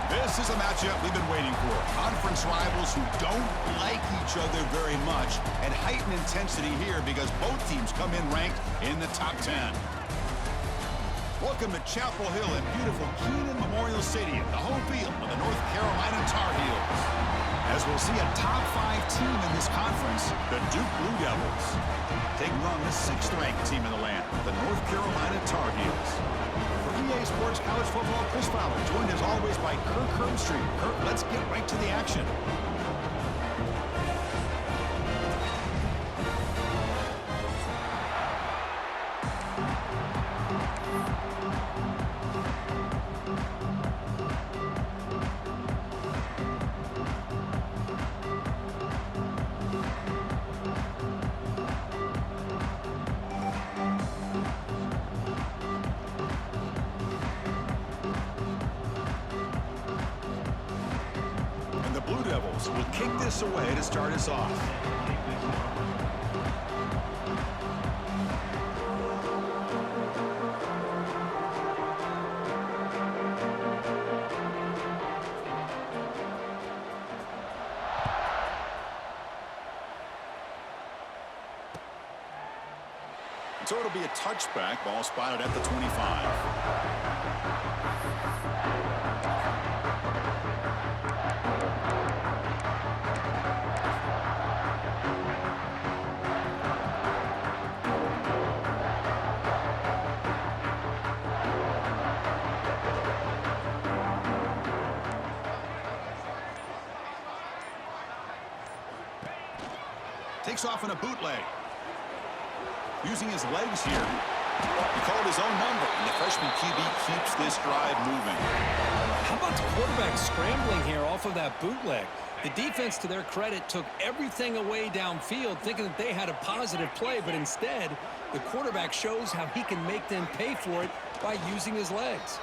This is a matchup we've been waiting for. Conference rivals who don't like each other very much, and heightened intensity here because both teams come in ranked in the top 10. Welcome to Chapel Hill at beautiful Keenan Memorial Stadium, the home field of the North Carolina Tar Heels. As we'll see a top 5 team in this conference, the Duke Blue Devils, taking on the 6th-ranked team in the land, the North Carolina Tar Heels. For EA Sports College Football, Chris Fowler, joined as always by Kirk Herbstreit. Kirk, let's get right to the action. Blue Devils will kick this away to start us off. So it'll be a touchback, ball spotted at the 25. Takes off in a bootleg. Using his legs here. He called his own number, and the freshman QB keeps this drive moving. How about the quarterback scrambling here off of that bootleg? The defense, to their credit, took everything away downfield, thinking that they had a positive play, but instead, the quarterback shows how he can make them pay for it by using his legs.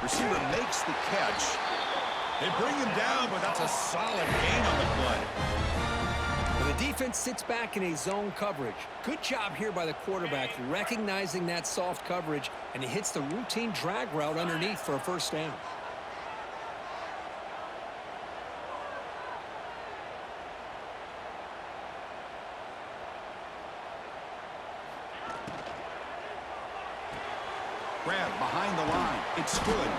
Receiver makes the catch. They bring him down, but that's a solid gain on the play. Well, the defense sits back in a zone coverage. Good job here by the quarterback recognizing that soft coverage, and he hits the routine drag route underneath for a first down. Grab behind the line. It's good.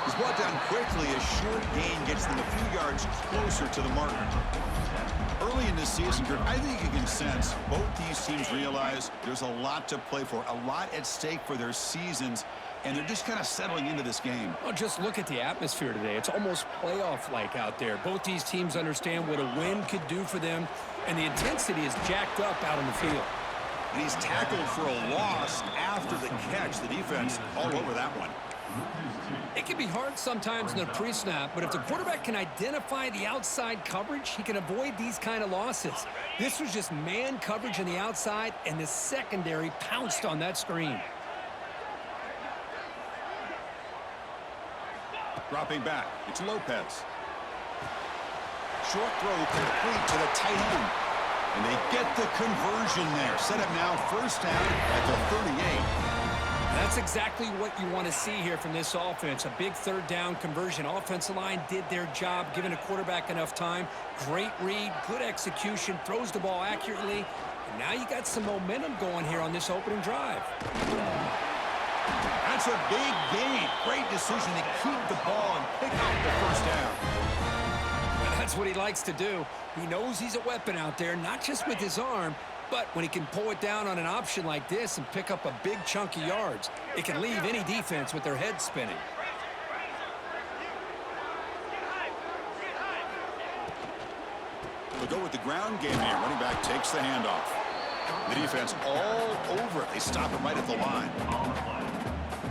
He's brought down quickly. A short gain gets them a few yards closer to the marker. Early in this season, I think you can sense both these teams realize there's a lot to play for, a lot at stake for their seasons, and they're just kind of settling into this game. Well, just look at the atmosphere today. It's almost playoff-like out there. Both these teams understand what a win could do for them, and the intensity is jacked up out on the field. And he's tackled for a loss after the catch. The defense all over that one. It can be hard sometimes in the pre-snap, but if the quarterback can identify the outside coverage, he can avoid these kind of losses. This was just man coverage on the outside, and the secondary pounced on that screen. Dropping back, it's Lopez. Short throw complete to the tight end. And they get the conversion there. Set up now, first down at the 38. That's exactly what you want to see here from this offense. A big third down conversion. Offensive line did their job, giving the quarterback enough time. Great read, good execution, throws the ball accurately. And now you got some momentum going here on this opening drive. That's a big gain. Great decision to keep the ball and pick up the first down. Well, that's what he likes to do. He knows he's a weapon out there, not just with his arm, but when he can pull it down on an option like this and pick up a big chunk of yards, it can leave any defense with their head spinning. We'll go with the ground game here. Running back takes the handoff. The defense all over it. They stop him right at the line.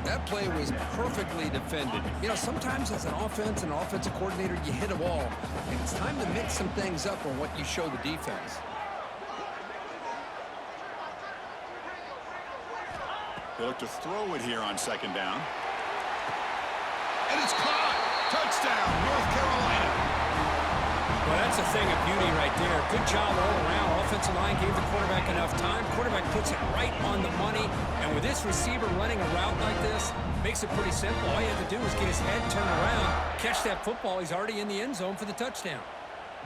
That play was perfectly defended. You know, sometimes as an offense and an offensive coordinator, you hit a wall, and it's time to mix some things up on what you show the defense. They look to throw it here on second down. And it's caught. Touchdown, North Carolina. Well, that's a thing of beauty right there. Good job all around. Offensive line gave the quarterback enough time. Quarterback puts it right on the money. And with this receiver running a route like this, makes it pretty simple. All he had to do was get his head turned around, catch that football. He's already in the end zone for the touchdown.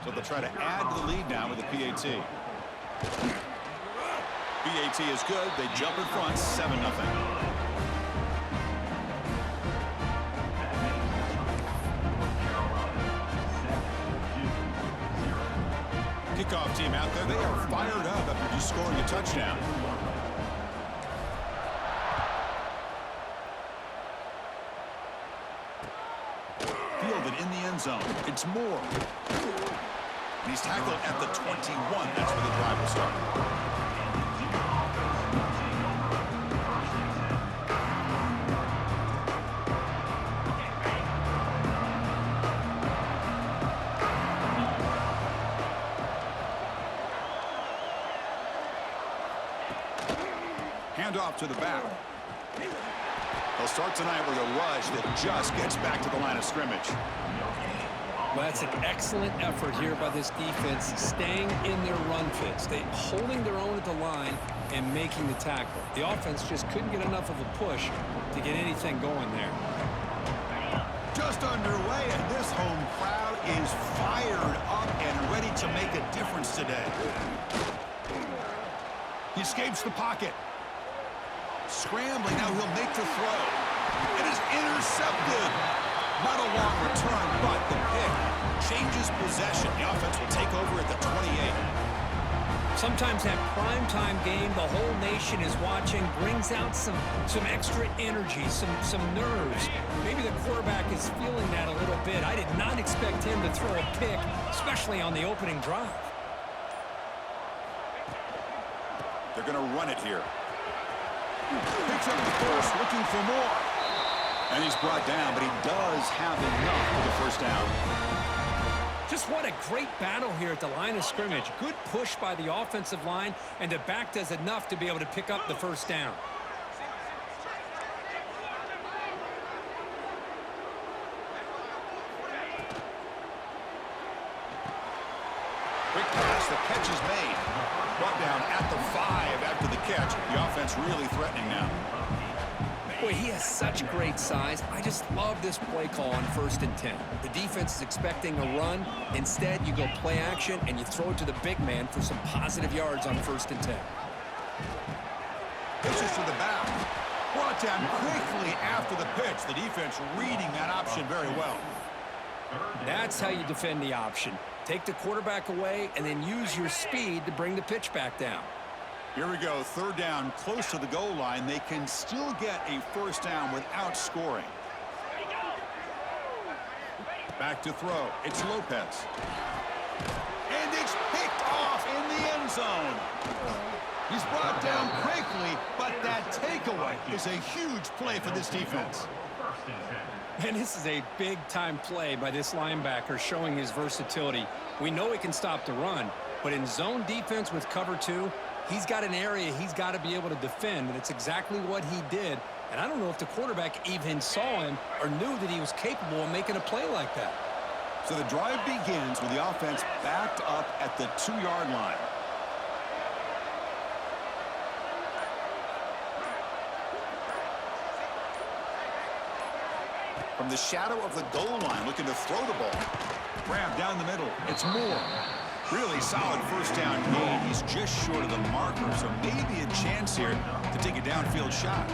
So they'll try to add to the lead now with the PAT. PAT is good. They jump in front, 7-0. Kickoff team out there. They are fired up after just scoring a touchdown. Fielded in the end zone. It's Moore. And he's tackled at the 21. That's where the drive will start. Handoff to the back. They'll start tonight with a rush that just gets back to the line of scrimmage. Well, that's an excellent effort here by this defense, staying in their run fits. They holding their own at the line and making the tackle. The offense just couldn't get enough of a push to get anything going there. Just underway, and this home crowd is fired up and ready to make a difference today. He escapes the pocket. Scrambling, now he'll make the throw. It is intercepted. Not a long return, but the pick changes possession. The offense will take over at the 28. Sometimes that primetime game, the whole nation is watching, brings out some extra energy, some nerves. Maybe the quarterback is feeling that a little bit. I did not expect him to throw a pick, especially on the opening drive. They're going to run it here. Picks up the first, looking for more. And he's brought down, but he does have enough for the first down. Just what a great battle here at the line of scrimmage. Good push by the offensive line, and the back does enough to be able to pick up the first down. Quick pass, the catch is made. Brought down at the 5 after the catch. The offense really threatening now. Boy, he has such great size. I just love this play call on 1st and 10. The defense is expecting a run. Instead, you go play action, and you throw it to the big man for some positive yards on 1st and 10. Pitches to the back. Brought down quickly after the pitch. The defense reading that option very well. That's how you defend the option. Take the quarterback away and then use your speed to bring the pitch back down. Here we go, 3rd down, close to the goal line. They can still get a first down without scoring. Back to throw. It's Lopez. And it's picked off in the end zone. He's brought down quickly, but that takeaway is a huge play for this defense. And this is a big-time play by this linebacker showing his versatility. We know he can stop the run, but in zone defense with cover 2, he's got an area he's got to be able to defend, and it's exactly what he did. And I don't know if the quarterback even saw him or knew that he was capable of making a play like that. So the drive begins with the offense backed up at the 2-yard line. From the shadow of the goal line, looking to throw the ball. Grab down the middle. It's Moore. Really solid first down gain. He's just short of the marker, so maybe a chance here to take a downfield shot.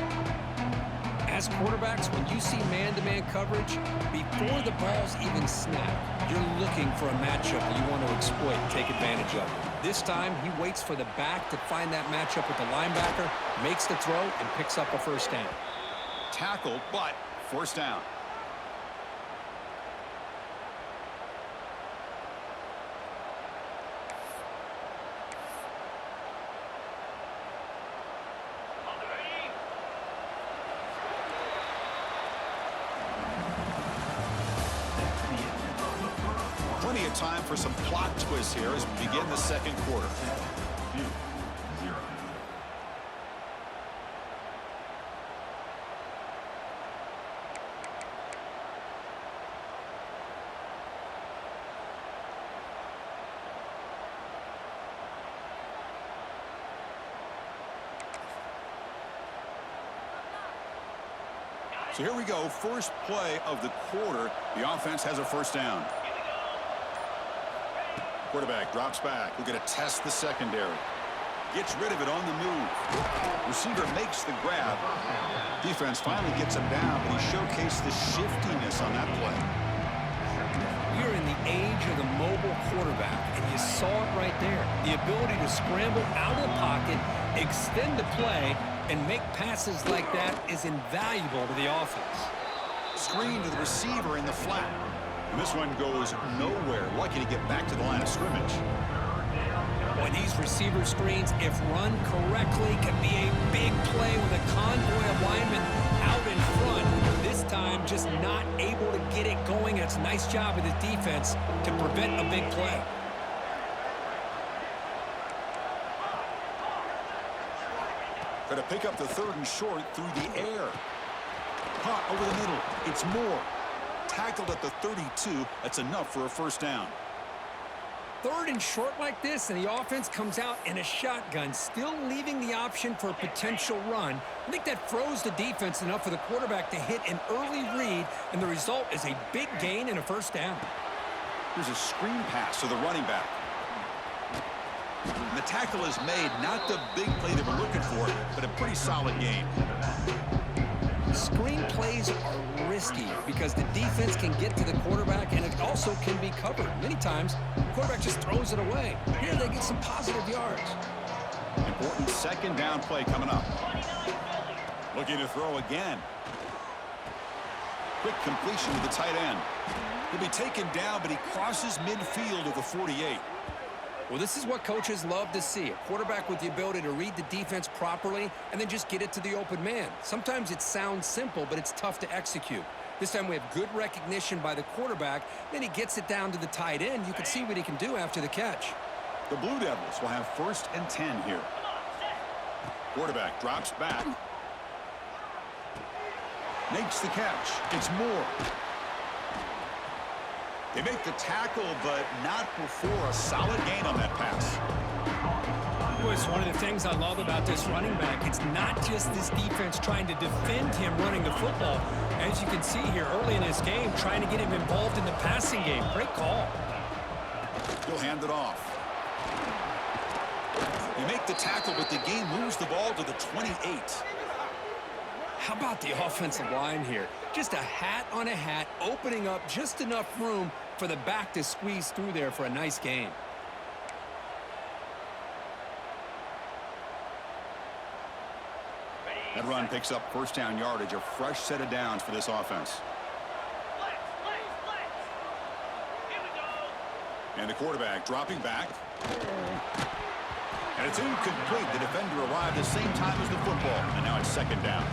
As quarterbacks, when you see man-to-man coverage, before the ball's even snapped, you're looking for a matchup that you want to exploit and take advantage of. This time, he waits for the back to find that matchup with the linebacker, makes the throw, and picks up a first down. Tackled, but first down. Plenty of time for some plot twists here as we begin the second quarter. So here we go, first play of the quarter. The offense has a first down. Quarterback drops back. We're going to test the secondary. Gets rid of it on the move. Receiver makes the grab. Defense finally gets him down, but he showcased the shiftiness on that play. You're in the age of the mobile quarterback, and you saw it right there. The ability to scramble out of the pocket, extend the play, and make passes like that is invaluable to the offense. Screen to the receiver in the flat. And this one goes nowhere. Lucky to get back to the line of scrimmage. Boy, these receiver screens, if run correctly, can be a big play with a convoy of linemen out in front. This time, just not able to get it going. It's a nice job of the defense to prevent a big play. Going to pick up the 3rd and short through the air. Caught over the middle. It's Moore. Tackled at the 32. That's enough for a first down. 3rd and short like this, and the offense comes out in a shotgun, still leaving the option for a potential run. I think that froze the defense enough for the quarterback to hit an early read, and the result is a big gain and a first down. Here's a screen pass to the running back. And the tackle is made, not the big play they were looking for, but a pretty solid game. Screen plays are risky because the defense can get to the quarterback, and it also can be covered. Many times, the quarterback just throws it away. Here they get some positive yards. Important second down play coming up. Looking to throw again. Quick completion to the tight end. He'll be taken down, but he crosses midfield of the 48. Well, this is what coaches love to see. A quarterback with the ability to read the defense properly and then just get it to the open man. Sometimes it sounds simple, but it's tough to execute. This time we have good recognition by the quarterback. Then he gets it down to the tight end. You can see what he can do after the catch. The Blue Devils will have 1st and 10 here. Quarterback drops back. Makes the catch. It's Moore. They make the tackle, but not before a solid gain on that pass. It's one of the things I love about this running back. It's not just this defense trying to defend him running the football. As you can see here early in this game, trying to get him involved in the passing game. Great call. He'll hand it off. You make the tackle, but the game moves the ball to the 28. How about the offensive line here? Just a hat on a hat, opening up just enough room for the back to squeeze through there for a nice gain. That run picks up first down yardage, a fresh set of downs for this offense. And the quarterback dropping back. And it's incomplete. The defender arrived at the same time as the football. And now it's second down.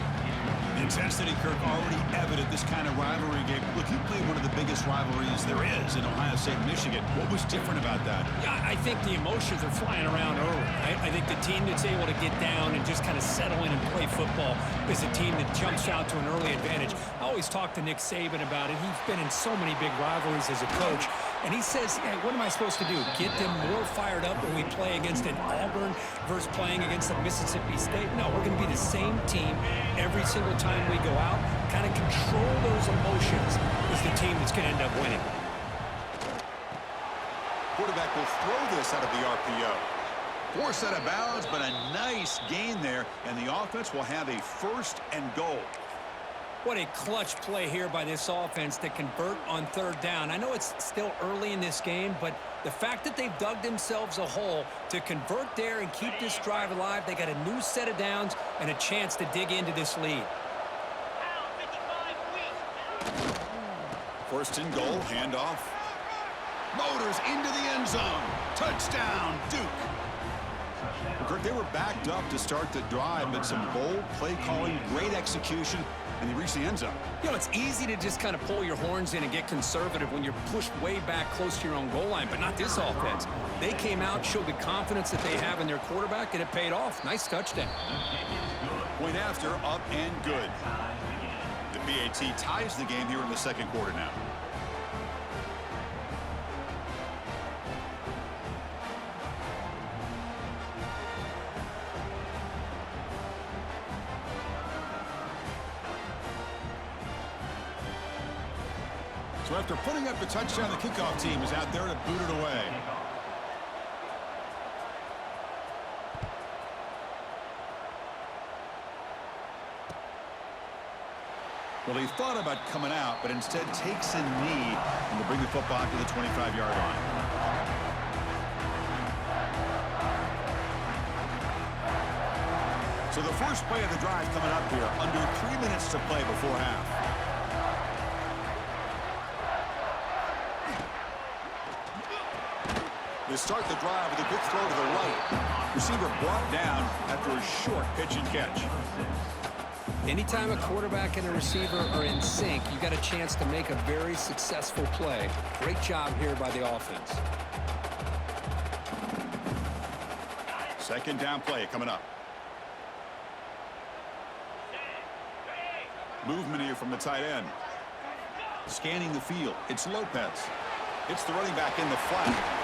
The intensity, Kirk, already evident this kind of rivalry game. Look, you played one of the biggest rivalries there is in Ohio State and Michigan. What was different about that? Yeah, I think the emotions are flying around early. I think the team that's able to get down and just kind of settle in and play football is a team that jumps out to an early advantage. I always talk to Nick Saban about it. He's been in so many big rivalries as a coach. And he says, hey, what am I supposed to do? Get them more fired up when we play against an Auburn versus playing against a Mississippi State? No, we're going to be the same team every single time we go out. Kind of control those emotions is the team that's going to end up winning. Quarterback will throw this out of the RPO. Force out of bounds, but a nice gain there. And the offense will have a 1st and goal. What a clutch play here by this offense to convert on 3rd down. I know it's still early in this game, but the fact that they've dug themselves a hole to convert there and keep this drive alive, they got a new set of downs and a chance to dig into this lead. 1st and goal, handoff. Motors into the end zone. Touchdown, Duke. Kirk, they were backed up to start the drive, but some bold play calling, great execution, and they reached the end zone. You know, it's easy to just kind of pull your horns in and get conservative when you're pushed way back close to your own goal line, but not this offense. They came out, showed the confidence that they have in their quarterback, and it paid off. Nice touchdown. Point after, up and good. The BAT ties the game here in the 2nd quarter now. So after putting up the touchdown, the kickoff team is out there to boot it away. Well, he thought about coming out, but instead takes a knee and will bring the football to the 25-yard line. So the first play of the drive coming up here, under 3 minutes to play before half. They start the drive with a quick throw to the right. Receiver brought down after a short pitch and catch. Anytime a quarterback and a receiver are in sync, you got a chance to make a very successful play. Great job here by the offense. Second down play coming up. Movement here from the tight end. Scanning the field. It's Lopez. It's the running back in the flat.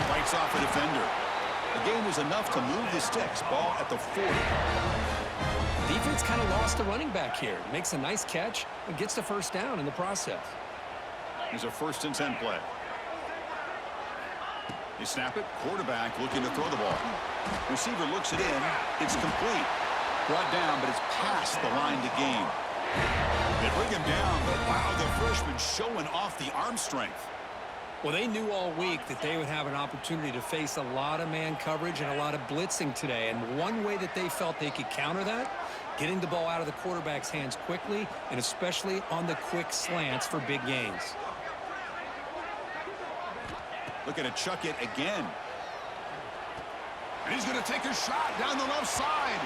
Fights off a defender. The game was enough to move the sticks. Ball at the 40. Defense kind of lost the running back here. Makes a nice catch and gets the first down in the process. Here's a 1st and 10 play. They snap it. Quarterback looking to throw the ball. Receiver looks it in. It's complete. Brought down, but it's past the line to gain. They bring him down, but wow, the freshman showing off the arm strength. Well, they knew all week that they would have an opportunity to face a lot of man coverage and a lot of blitzing today. And one way that they felt they could counter that, getting the ball out of the quarterback's hands quickly, and especially on the quick slants for big gains. Looking to chuck it again. And he's going to take a shot down the left side.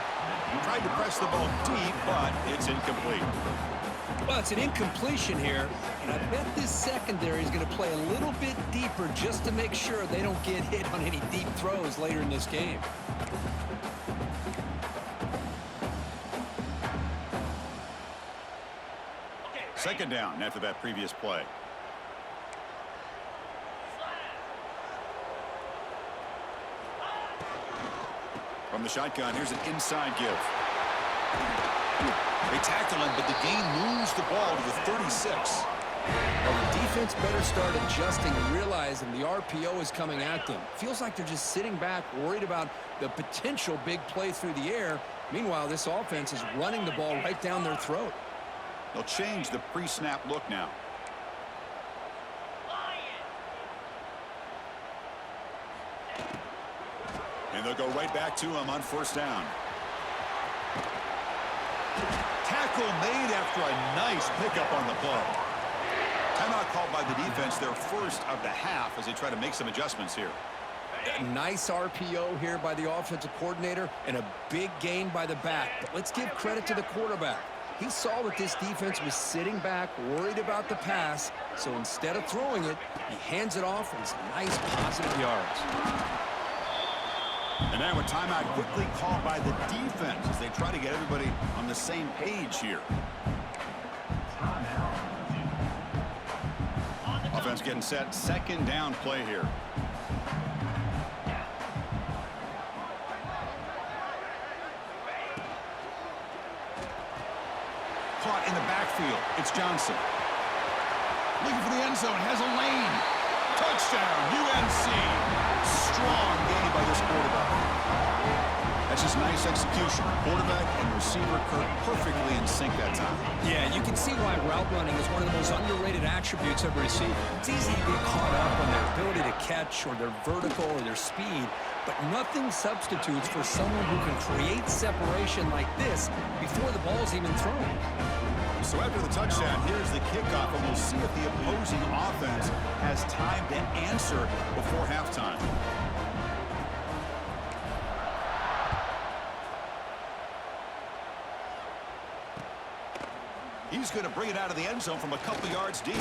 He tried to press the ball deep, but it's incomplete. Well, it's an incompletion here, and I bet this secondary is going to play a little bit deeper just to make sure they don't get hit on any deep throws later in this game. Second down after that previous play. From the shotgun, here's an inside give. They tackle him, but the gain moves the ball to the 36. Well, the defense better start adjusting and realizing the RPO is coming at them. Feels like they're just sitting back, worried about the potential big play through the air. Meanwhile, this offense is running the ball right down their throat. They'll change the pre-snap look now. And they'll go right back to him on 1st down. Tackle made after a nice pickup on the play. Timeout called by the defense, their first of the half, as they try to make some adjustments here. A nice RPO here by the offensive coordinator and a big gain by the back. But let's give credit to the quarterback. He saw that this defense was sitting back, worried about the pass, so instead of throwing it, he hands it off and some nice positive yards. And now a timeout quickly called by the defense as they try to get everybody on the same page here. Offense getting set. Second down play here. Caught in the backfield. It's Johnson. Looking for the end zone. Has a lane. Touchdown, UNC. Strong game by this quarterback. That's just nice execution. Quarterback and receiver perfectly in sync that time. Yeah, you can see why route running is one of the most underrated attributes of a receiver. It's easy to get caught up on their ability to catch or their vertical or their speed, but nothing substitutes for someone who can create separation like this before the ball's even thrown. So after the touchdown, here's the kickoff, and we'll see if the opposing offense has time to answer before halftime. He's going to bring it out of the end zone from a couple yards deep.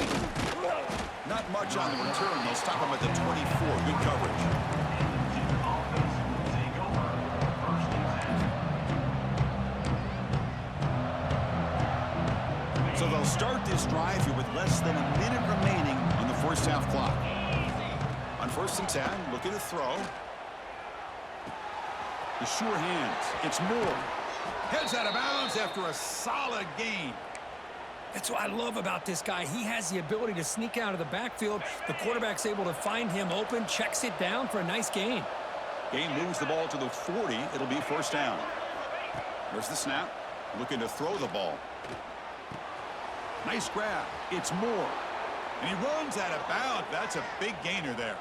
Not much on the return. They'll stop him at the 24. Good coverage. So they'll start this drive here with less than a minute remaining on the first half clock. On 1st and 10, looking to throw. The sure hands. It's Moore. Heads out of bounds after a solid gain. That's what I love about this guy. He has the ability to sneak out of the backfield. The quarterback's able to find him open, checks it down for a nice gain. Gain moves the ball to the 40. It'll be first down. There's the snap. Looking to throw the ball. Nice grab. It's Moore. And he runs out of bounds. That's a big gainer there.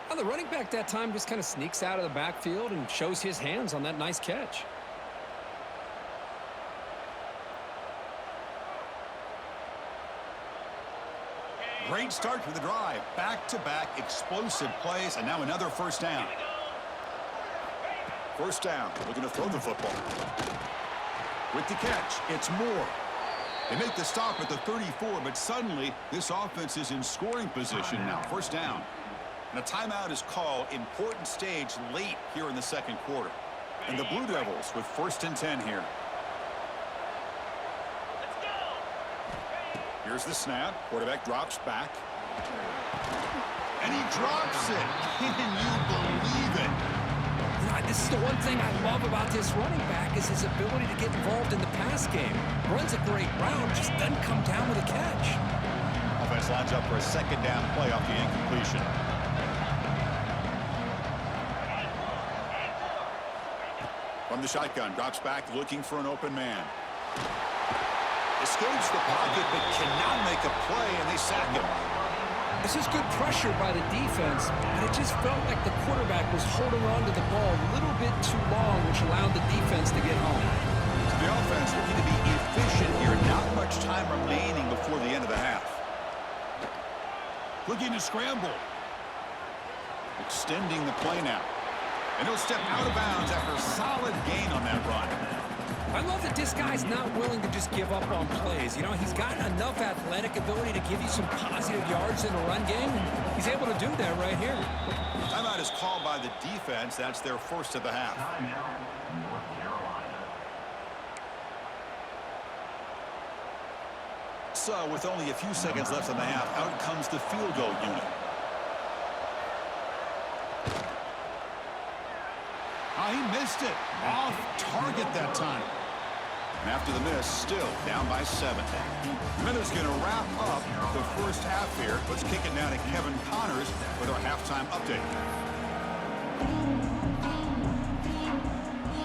Well, the running back that time just kind of sneaks out of the backfield and shows his hands on that nice catch. Great start to the drive. Back-to-back explosive plays, and now another first down. First down, looking to throw the football. With the catch, it's Moore. They make the stop at the 34, but suddenly this offense is in scoring position now. First down. And a timeout is called. Important stage late here in the second quarter. And the Blue Devils with first and 10 here. Here's the snap. Quarterback drops back. And he drops it. Can you believe it? This is the one thing I love about this running back is his ability to get involved in the pass game. Runs a great route, just doesn't come down with a catch. Offense lines up for a second down play off the incompletion. From the shotgun, drops back looking for an open man. Escapes the pocket but cannot make a play, and they sack him. This is good pressure by the defense, but it just felt like the quarterback was holding on to the ball a little bit too long, which allowed the defense to get home. The offense looking to be efficient here. Not much time remaining before the end of the half. Looking to scramble. Extending the play now. And he'll step out of bounds after a solid gain on that run. I love that this guy's not willing to just give up on plays. You know, he's got enough athletic ability to give you some positive yards in the run game. He's able to do that right here. Timeout is called by the defense. That's their first of the half. So, with only a few seconds left in the half, out comes the field goal unit. Oh, he missed it. Off target that time. And after the miss, still down by 7. Minutes going to wrap up the first half here. Let's kick it down to Kevin Connors with our halftime update.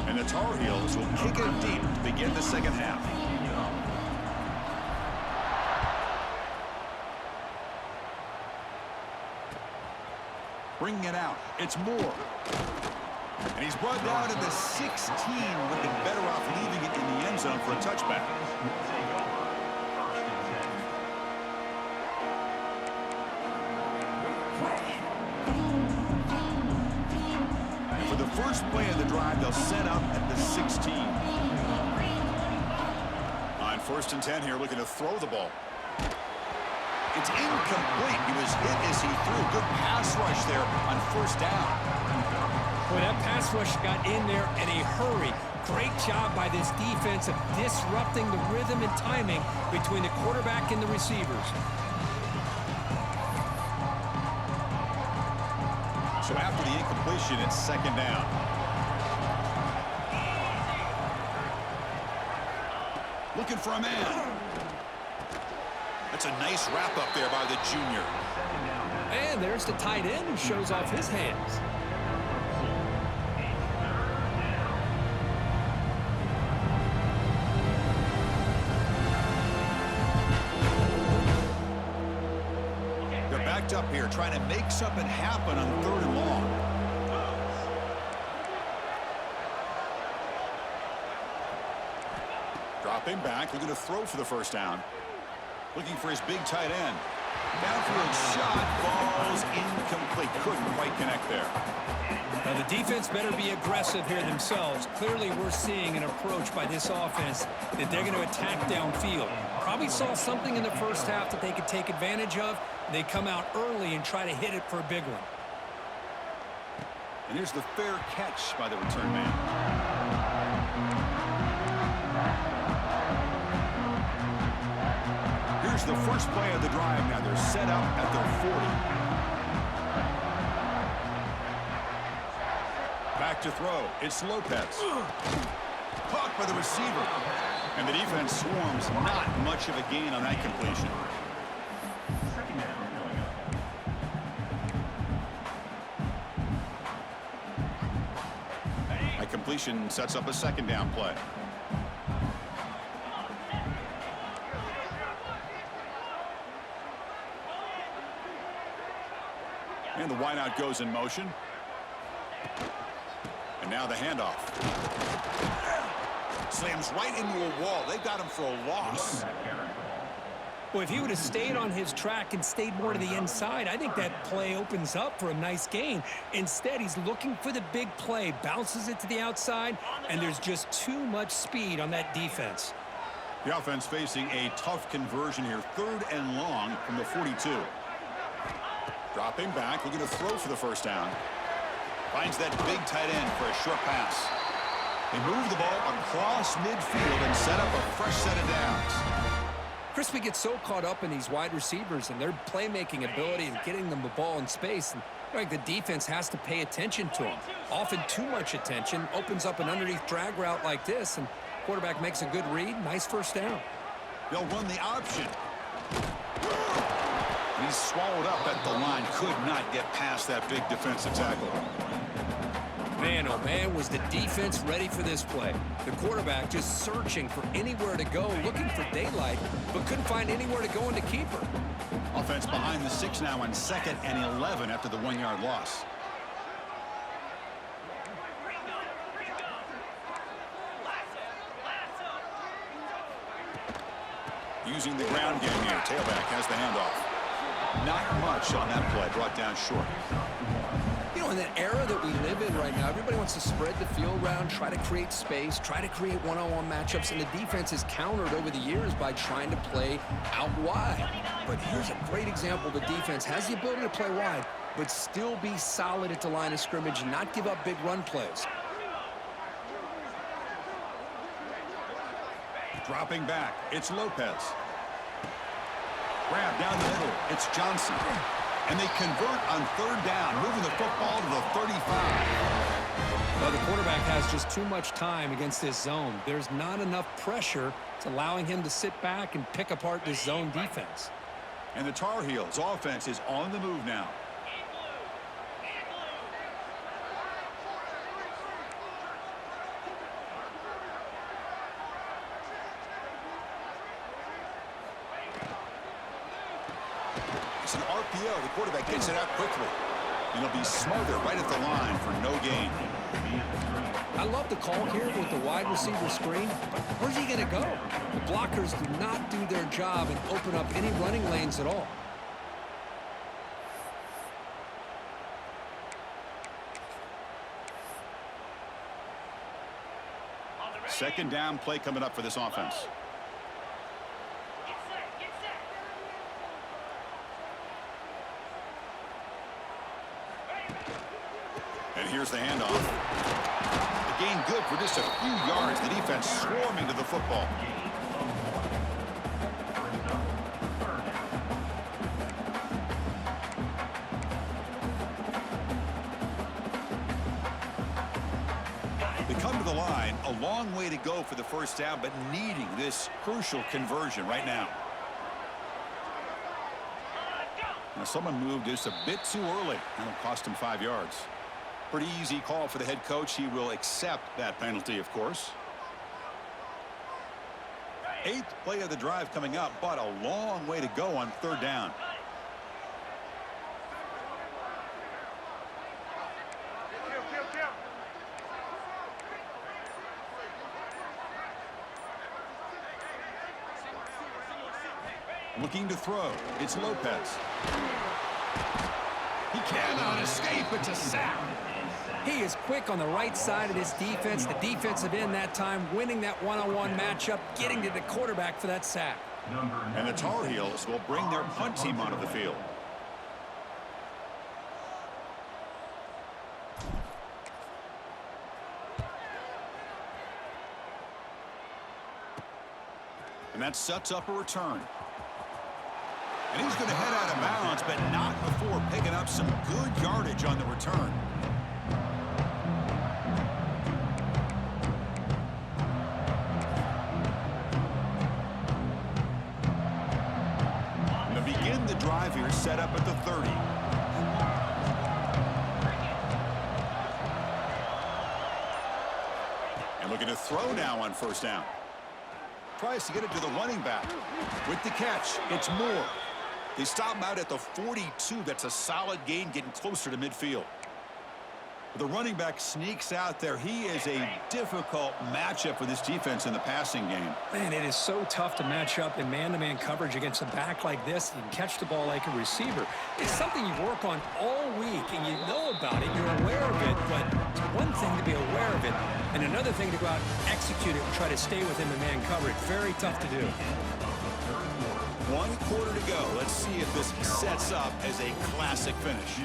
And the Tar Heels will kick it deep to begin the second half. Bringing it out. It's Moore. And he's brought down to the 16. Would have been better off leaving it in the end zone for a touchback. And for the first play of the drive, they'll set up at the 16. On first and 10 here, looking to throw the ball. It's incomplete. He was hit as he threw. Good pass rush there on first down. Boy, that pass rush got in there in a hurry. Great job by this defense of disrupting the rhythm and timing between the quarterback and the receivers. So after the incompletion, it's second down. Looking for a man. That's a nice wrap up there by the junior. And there's the tight end who shows off his hands. Up here trying to make something happen on 3rd and long. Dropping back, looking to throw for the first down. Looking for his big tight end. Downfield shot falls incomplete. Couldn't quite connect there. Now the defense better be aggressive here themselves. Clearly we're seeing an approach by this offense that they're going to attack downfield. Probably saw something in the first half that they could take advantage of. They come out early and try to hit it for a big one. And here's the fair catch by the return man. Here's the first play of the drive. Now they're set up at their 40. Back to throw. It's Lopez. Caught by the receiver. And the defense swarms, not much of a gain on that completion. That completion sets up a second down play. And the wideout goes in motion. And now the handoff. Slams right into a wall. They got him for a loss. Well, if he would have stayed on his track and stayed more to the inside, I think that play opens up for a nice gain. Instead, he's looking for the big play, bounces it to the outside, and there's just too much speed on that defense. The offense facing a tough conversion here. 3rd and long from the 42. Dropping back, looking to throw for the first down. Finds that big tight end for a short pass. They move the ball across midfield and set up a fresh set of downs. Chris, we get so caught up in these wide receivers and their playmaking ability and getting them the ball in space. And like the defense has to pay attention to them. Often too much attention opens up an underneath drag route like this, and quarterback makes a good read. Nice first down. They'll run the option. He's swallowed up at the line. Could not get past that big defensive tackle. Man, oh man, was the defense ready for this play. The quarterback just searching for anywhere to go, looking for daylight, but couldn't find anywhere to go into keeper. Offense behind the 6 now on 2nd and 11 after the 1-yard loss. Using the ground game here. Tailback has the handoff. Not much on that play. Brought down short. You know, in that era that we live in right now, everybody wants to spread the field around, try to create space, try to create one-on-one matchups, and the defense is countered over the years by trying to play out wide. But here's a great example. The defense has the ability to play wide, but still be solid at the line of scrimmage and not give up big run plays. Dropping back, it's Lopez. Grab down the middle, it's Johnson. And they convert on 3rd down, moving the football to the 35. Well, the quarterback has just too much time against this zone. There's not enough pressure. It's allowing him to sit back and pick apart this zone defense. And the Tar Heels offense is on the move now. It's an RPO. The quarterback gets it out quickly. And he'll be smothered right at the line for no gain. I love the call here with the wide receiver screen, but where's he going to go? The blockers do not do their job and open up any running lanes at all. Second down play coming up for this offense. And here's the handoff. The gain good for just a few yards. The defense swarming to the football. They come to the line. A long way to go for the first down, but needing this crucial conversion right now. Now someone moved just a bit too early. That'll cost him 5 yards. Pretty easy call for the head coach. He will accept that penalty, of course. 8th play of the drive coming up, but a long way to go on 3rd down. Looking to throw. It's Lopez. He cannot escape. It's a sack. He is quick on the right side of this defense. The defensive end that time winning that one-on-one matchup, getting to the quarterback for that sack. And the Tar Heels will bring their punt team onto the field. And that sets up a return. And he's going to head out of bounds, but not before picking up some good yardage on the return. the drive here, set up at the 30. And looking to throw now on first down. Tries to get it to the running back. With the catch, it's Moore. They stop him out at the 42. That's a solid gain, getting closer to midfield. The running back sneaks out there. He is a difficult matchup for this defense in the passing game. Man, it is so tough to match up in man-to-man coverage against a back like this and catch the ball like a receiver. It's something you work on all week, and you know about it. You're aware of it, but it's one thing to be aware of it, and another thing to go out and execute it and try to stay within the man coverage. Very tough to do. 1 quarter to go. Let's see if this sets up as a classic finish.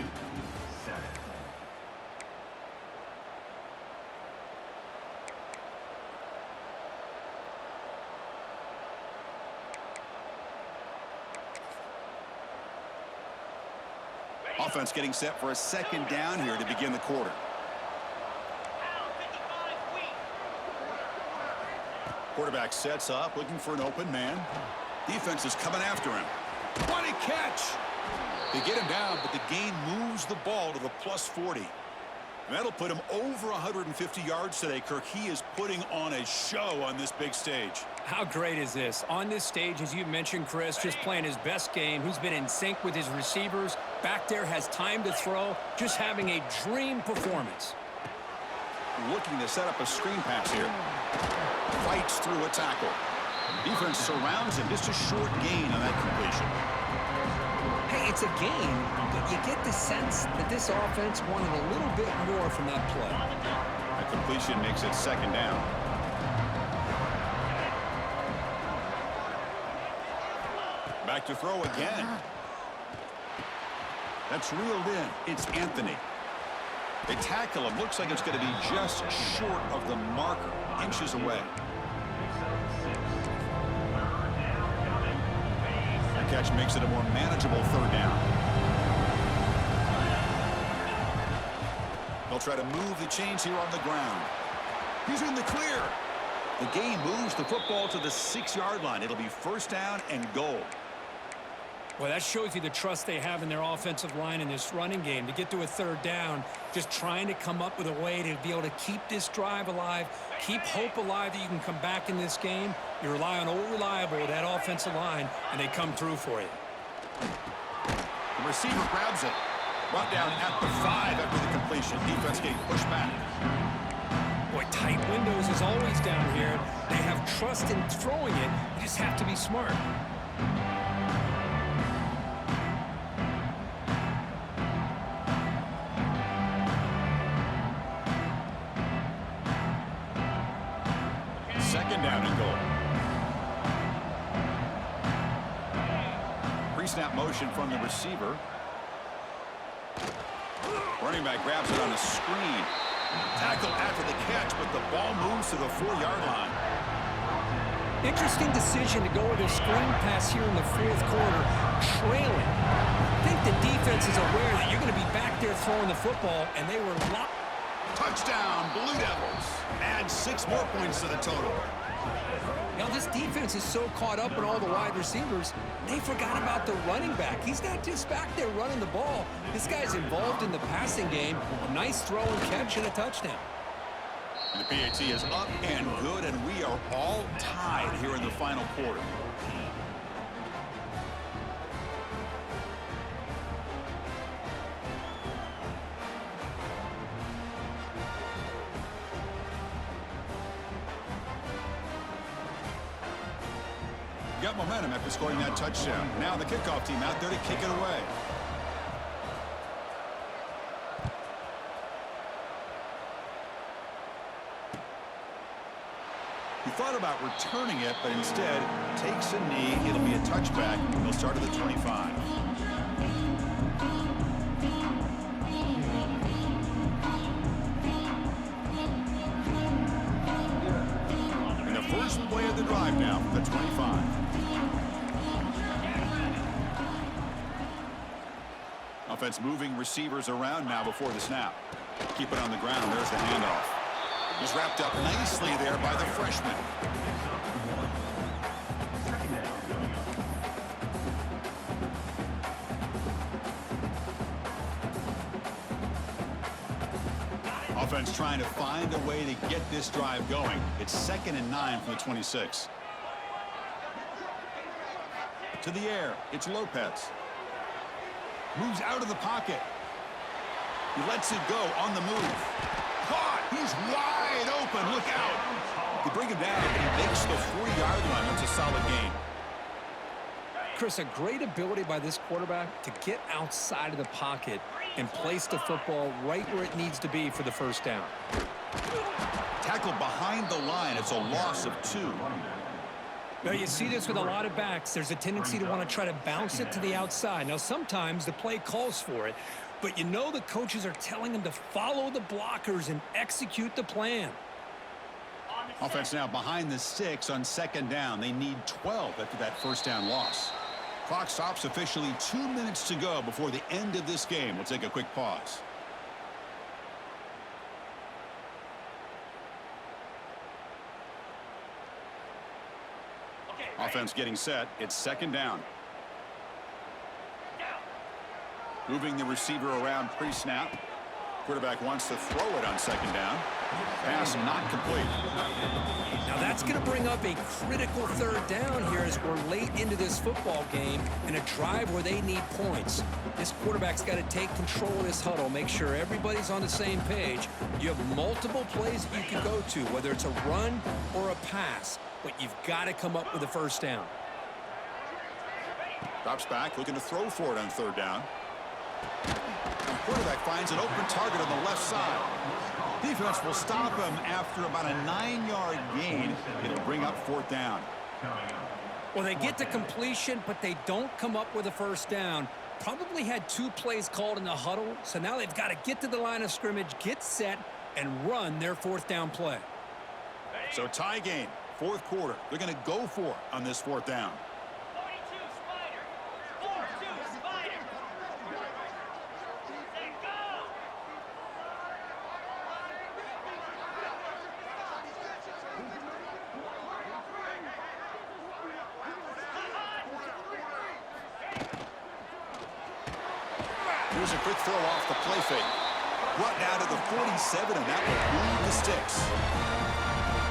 Offense getting set for a second down here to begin the quarter. Quarterback sets up, looking for an open man. Defense is coming after him. What a catch! They get him down, but the gain moves the ball to the plus 40. And that'll put him over 150 yards today, Kirk. He is putting on a show on this big stage. How great is this? On this stage, as you mentioned, Chris, just playing his best game. He's been in sync with his receivers. Back there, has time to throw. Just having a dream performance. Looking to set up a screen pass here. Fights through a tackle. Defense surrounds him. Just a short gain on that completion. Hey, it's a gain, but you get the sense that this offense wanted a little bit more from that play. That completion makes it second down. Back to throw again. That's reeled in. It's Anthony. They tackle him. Looks like it's going to be just short of the marker. Inches away. The catch makes it a more manageable third down. They'll try to move the chains here on the ground. He's in the clear. The gain moves the football to the 6-yard line. It'll be first down and goal. Well, that shows you the trust they have in their offensive line in this running game. To get to a third down, just trying to come up with a way to be able to keep this drive alive, keep hope alive that you can come back in this game. You rely on old reliable, that offensive line, and they come through for you. The receiver grabs it. Brought down at the 5 after the completion. Defense getting pushed back. Boy, tight windows is always down here. They have trust in throwing it. You just have to be smart. Second down and goal. Pre-snap motion from the receiver. Running back grabs it on a screen. Tackle after the catch, but the ball moves to the 4-yard line. Interesting decision to go with a screen pass here in the fourth quarter, trailing. I think the defense is aware that you're going to be back there throwing the football, and they were locked. Touchdown, Blue Devils. Add 6 more points to the total. Now, this defense is so caught up in all the wide receivers, they forgot about the running back. He's not just back there running the ball. This guy's involved in the passing game. A nice throw and catch and a touchdown. And the PAT is up and good, and we are all tied here in the final quarter. Got momentum after scoring that touchdown. Now the kickoff team out there to kick it away. He thought about returning it, but instead takes a knee. It'll be a touchback. He'll start at the 25. And the first play of the drive now from the 25. Offense moving receivers around now before the snap. Keep it on the ground. There's the handoff. He's wrapped up nicely there by the freshman. Offense trying to find a way to get this drive going. It's 2nd and 9 from the 26. To the air, it's Lopez. Moves out of the pocket. He lets it go on the move. Caught! He's wide open. Look out! They bring him down, but he makes the 40-yard line. That's a solid gain. Chris, a great ability by this quarterback to get outside of the pocket and place the football right where it needs to be for the first down. Tackle behind the line. It's a loss of 2. Now, you see this with a lot of backs. There's a tendency to want to try to bounce it to the outside. Now, sometimes the play calls for it, but you know the coaches are telling them to follow the blockers and execute the plan. Offense now behind the 6 on 2nd down. They need 12 after that first down loss. Clock stops officially 2 minutes to go before the end of this game. We'll take a quick pause. Offense getting set. It's 2nd down. Moving the receiver around pre-snap. Quarterback wants to throw it on 2nd down. Pass not complete. Now that's going to bring up a critical 3rd down here as we're late into this football game in a drive where they need points. This quarterback's got to take control of this huddle, make sure everybody's on the same page. You have multiple plays that you can go to, whether it's a run or a pass, but you've got to come up with a first down. Drops back, looking to throw for it on 3rd down. And quarterback finds an open target on the left side. Defense will stop him after about a 9-yard gain. It'll bring up 4th down. Well, they get to completion, but they don't come up with a first down. Probably had 2 plays called in the huddle, so now they've got to get to the line of scrimmage, get set, and run their 4th down play. So tie game, 4th quarter. They're going to go for it on this 4th down. Here's a quick throw off the play fake. Brought down to the 47, and that will move the sticks.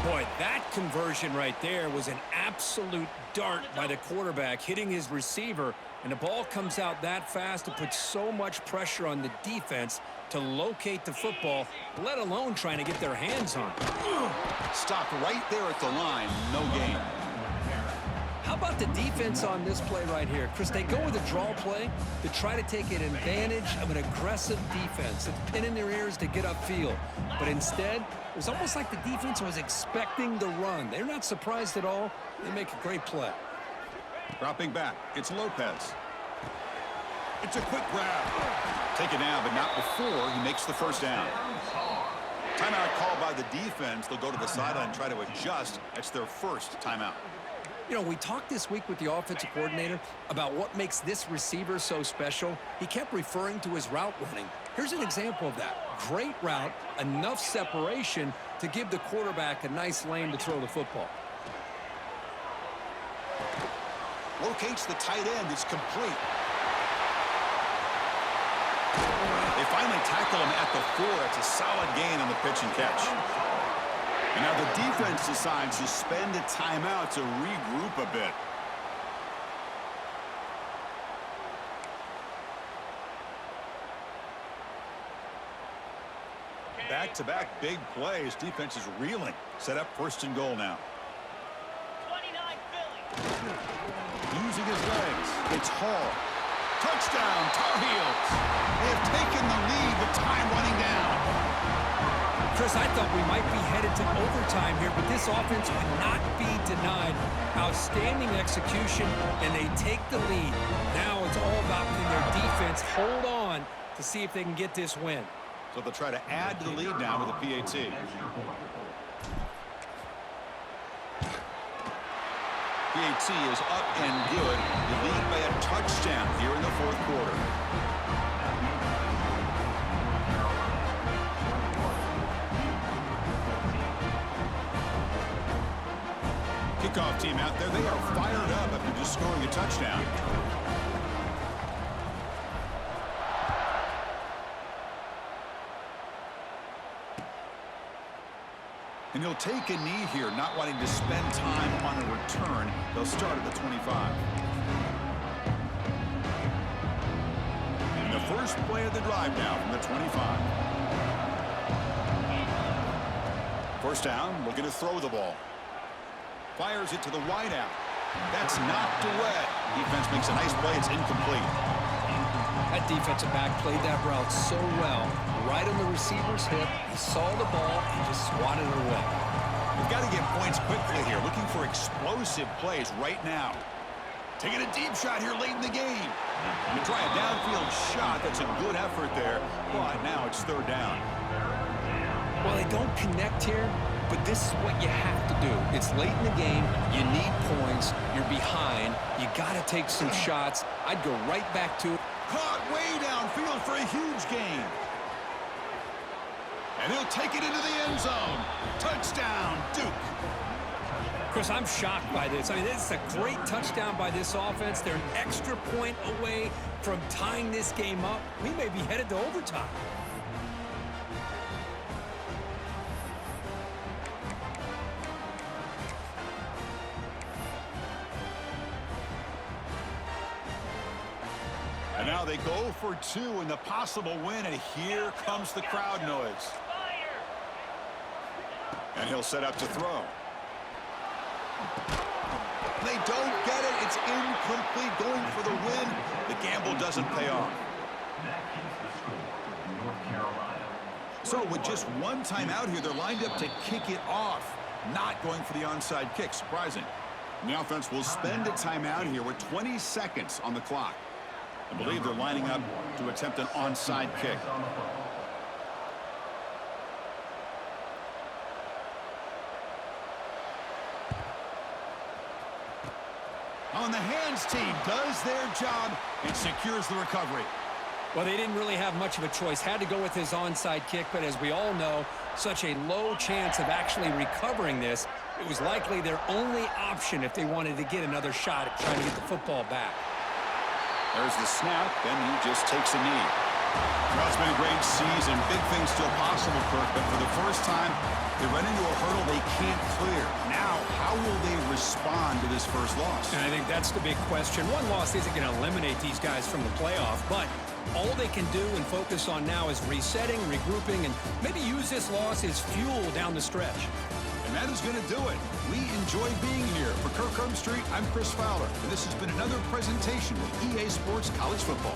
Boy, that conversion right there was an absolute dart by the quarterback, hitting his receiver, and the ball comes out that fast to put so much pressure on the defense to locate the football, let alone trying to get their hands on it. Stopped right there at the line, no gain. How about the defense on this play right here? Chris, they go with a draw play to try to take an advantage of an aggressive defense. It's pinning their ears to get upfield. But instead, it was almost like the defense was expecting the run. They're not surprised at all. They make a great play. Dropping back, it's Lopez. It's a quick grab. Taken down, but not before he makes the first down. Timeout called by the defense. They'll go to the sideline and try to adjust. That's their first timeout. You know, we talked this week with the offensive coordinator about what makes this receiver so special. He kept referring to his route running. Here's an example of that. Great route, enough separation to give the quarterback a nice lane to throw the football. Locates the tight end. It's complete. They finally tackle him at the 4. It's a solid gain on the pitch and catch. And now the defense decides to spend a timeout to regroup a bit. Back-to-back big plays. Defense is reeling. Set up 1st and goal now. 29 Philly. Using his legs. It's Hall. Touchdown, Tar Heels. They have taken the lead with time running down. Chris, I thought we might be headed to overtime here, but this offense would not be denied. Outstanding execution, and they take the lead. Now it's all about can their defense hold on to see if they can get this win. So they'll try to add to the lead now with a PAT. PAT is up and good. The lead by a touchdown here in the 4th quarter. Kickoff team out there. They are fired up after just scoring a touchdown. And he'll take a knee here, not wanting to spend time on a return. They'll start at the 25. And the first play of the drive now from the 25. First down, looking to throw the ball. Fires it to the wide out. That's knocked away. Defense makes a nice play. It's incomplete. That defensive back played that route so well. Right on the receiver's hip. He saw the ball and just swatted it away. We've got to get points quickly here. Looking for explosive plays right now. Taking a deep shot here late in the game. You try a downfield shot. That's a good effort there. But now it's third down. Well, they don't connect here, but this is what you have to do. It's late in the game. You need points. You're behind. You got to take some shots. I'd go right back to it. Caught way downfield for a huge gain. And he'll take it into the end zone. Touchdown, Duke. Chris, I'm shocked by this. I mean, this is a great touchdown by this offense. They're an extra point away from tying this game up. We may be headed to overtime. And now they go for two in the possible win, and here comes the crowd noise. And he'll set up to throw. They don't get it. It's incomplete. Going for the win. The gamble doesn't pay off. So with just one timeout here, they're lined up to kick it off. Not going for the onside kick. Surprising. And the offense will spend a timeout here with 20 seconds on the clock. I believe they're lining up to attempt an onside kick. On the hands team does their job and secures the recovery. Well, they didn't really have much of a choice. Had to go with his onside kick, but as we all know, such a low chance of actually recovering this. It was likely their only option if they wanted to get another shot at trying to get the football back. There's the snap, then he just takes a knee. Well, it's been a great season. Big things still possible, Kirk, but for the first time, they run into a hurdle they can't clear. Now, how will they respond to this first loss? And I think that's the big question. One loss isn't going to eliminate these guys from the playoff, but all they can do and focus on now is resetting, regrouping, and maybe use this loss as fuel down the stretch. And that is going to do it. We enjoy being here. For Kirk Street, I'm Chris Fowler, and this has been another presentation of EA Sports College Football.